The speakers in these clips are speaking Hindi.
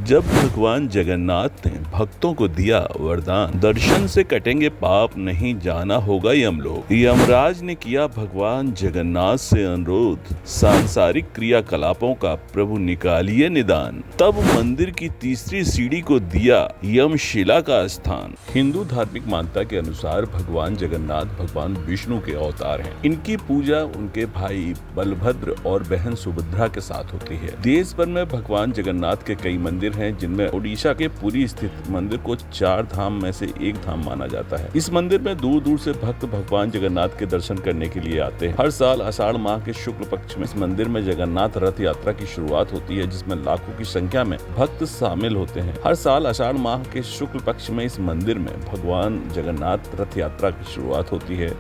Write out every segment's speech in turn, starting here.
जब भगवान जगन्नाथ ने भक्तों को दिया वरदान, दर्शन से कटेंगे पाप, नहीं जाना होगा यमलोक। यमराज ने किया भगवान जगन्नाथ से अनुरोध, सांसारिक क्रियाकलापों का प्रभु निकालिए निदान। तब मंदिर की तीसरी सीढ़ी को दिया यमशिला का स्थान। हिंदू धार्मिक मान्यता के अनुसार भगवान जगन्नाथ भगवान विष्णु के अवतार हैं। इनकी पूजा उनके भाई बलभद्र और बहन सुभद्रा के साथ होती है। देश भर में भगवान जगन्नाथ के कई मंदिर हैं, जिनमें ओडिशा के पुरी स्थित मंदिर को 4 धाम में से एक धाम माना जाता है। इस मंदिर में दूर दूर से भक्त भगवान जगन्नाथ के दर्शन करने के लिए आते हैं। हर साल आषाढ़ माह के शुक्ल पक्ष में इस मंदिर में जगन्नाथ रथ यात्रा की शुरुआत होती है, जिसमें लाखों की संख्या में भक्त शामिल होते हैं। हर साल आषाढ़ माह के शुक्ल पक्ष में इस मंदिर में भगवान जगन्नाथ रथ यात्रा की शुरुआत होती है,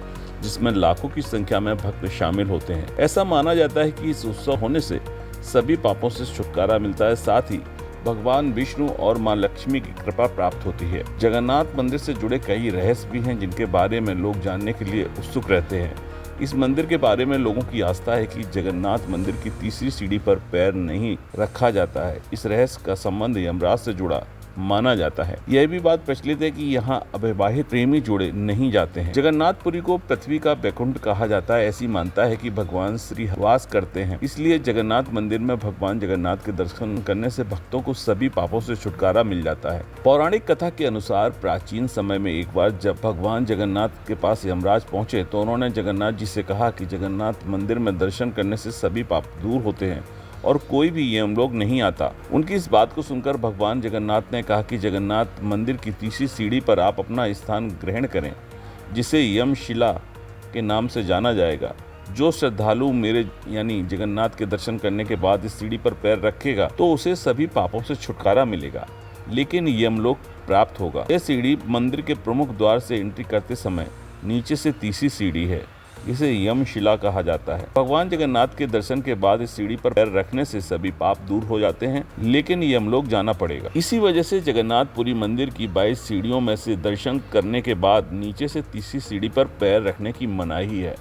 जिसमें लाखों की संख्या में भक्त शामिल होते हैं। ऐसा माना जाता है कि इस उत्सव होने से सभी पापों से छुटकारा मिलता है, साथ ही भगवान विष्णु और मां लक्ष्मी की कृपा प्राप्त होती है। जगन्नाथ मंदिर से जुड़े कई रहस्य भी हैं, जिनके बारे में लोग जानने के लिए उत्सुक रहते हैं। इस मंदिर के बारे में लोगों की आस्था है कि जगन्नाथ मंदिर की तीसरी सीढ़ी पर पैर नहीं रखा जाता है। इस रहस्य का संबंध यमराज से जुड़ा माना जाता है। यह भी बात प्रचलित है कि यहाँ अविवाहित प्रेमी जोड़े नहीं जाते हैं। जगन्नाथपुरी को पृथ्वी का वैकुंठ कहा जाता है। ऐसी मान्यता है कि भगवान श्री वास करते हैं, इसलिए जगन्नाथ मंदिर में भगवान जगन्नाथ के दर्शन करने से भक्तों को सभी पापों से छुटकारा मिल जाता है। पौराणिक कथा के अनुसार प्राचीन समय में एक बार जब भगवान जगन्नाथ के पास यमराज पहुंचे तो उन्होंने जगन्नाथ जी से कहा कि जगन्नाथ मंदिर में दर्शन करने से सभी पाप दूर होते हैं और कोई भी यमलोक नहीं आता। उनकी इस बात को सुनकर भगवान जगन्नाथ ने कहा कि जगन्नाथ मंदिर की तीसरी सीढ़ी पर आप अपना स्थान ग्रहण करें, जिसे यमशिला के नाम से जाना जाएगा। जो श्रद्धालु मेरे यानी जगन्नाथ के दर्शन करने के बाद इस सीढ़ी पर पैर रखेगा तो उसे सभी पापों से छुटकारा मिलेगा, लेकिन यमलोक प्राप्त होगा। यह सीढ़ी मंदिर के प्रमुख द्वार से एंट्री करते समय नीचे से तीसरी सीढ़ी है, इसे यमशिला कहा जाता है। भगवान जगन्नाथ के दर्शन के बाद इस सीढ़ी पर पैर रखने से सभी पाप दूर हो जाते हैं, लेकिन यमलोक जाना पड़ेगा। इसी वजह से जगन्नाथपुरी मंदिर की 22 सीढ़ियों में से दर्शन करने के बाद नीचे से तीसरी सीढ़ी पर पैर रखने की मनाही है।